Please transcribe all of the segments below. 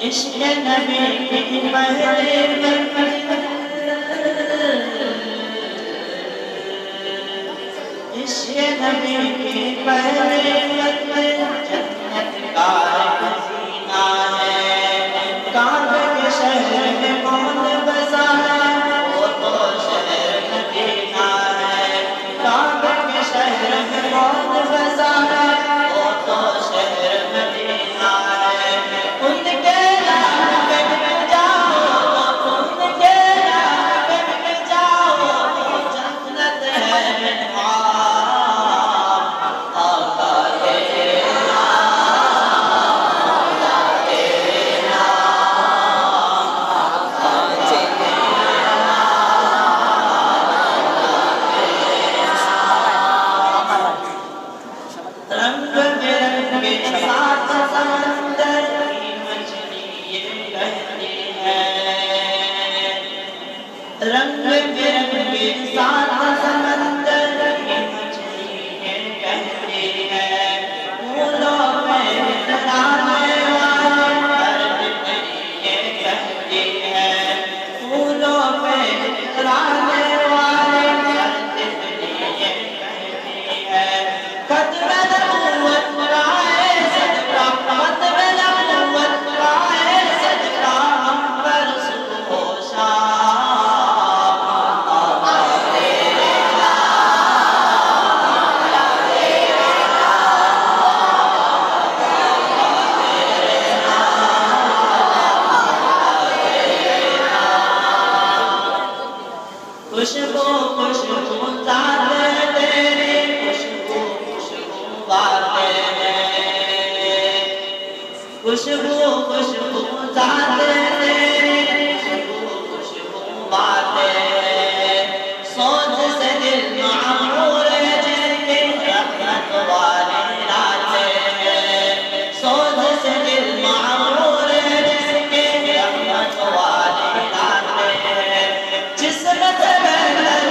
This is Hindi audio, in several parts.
इश्क़ नबी की पहले इश्क़ नबी की पहले जन्नत का हसीना है। काबे के शहर में कौन बसा है, वो तो शहर मदीना है। काबे के शहर में कौन बसा है, वो तो शहर मदीना है। उनके रंग बिरंगे सात समंदर की मछलियाँ कहती है। फूलों में तराने वाली हर तितलियाँ कहती है। फूलों में तराने वाली हर तितलियाँ कहती है। खत्म नबूवत का है सदका, खत्म नबूवत का है सदका, हम पर सुबह शाम खुशबू खुशबू जाते तेरी, खुशबू खुशबू बातें हैं। खुशबू खुशबू जाते तेरी, खुशबू खुशबू बातें हैं। सोच से दिल मामूर है जिनकी रहमत वाली रातें हैं। सोच से दिल मामूर है जिनकी रहमत वाली रातें हैं। जिस्म से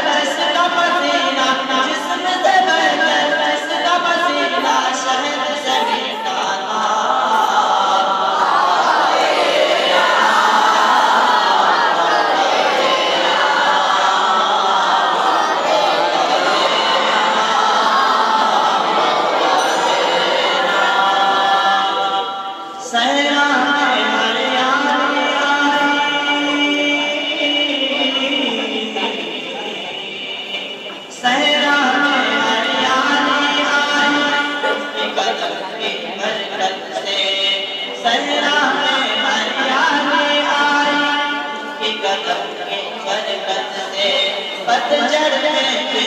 जिसका पसीना, जिस्म से बहकर जिसका पसीना, शहद से मीठा सहरा में हरियाली आई, सहरा में हरियाली आई, उसके कदम की बरकत से। सहरा में हरियाली आई, उसके कदम की बरकत से। पतझड़ में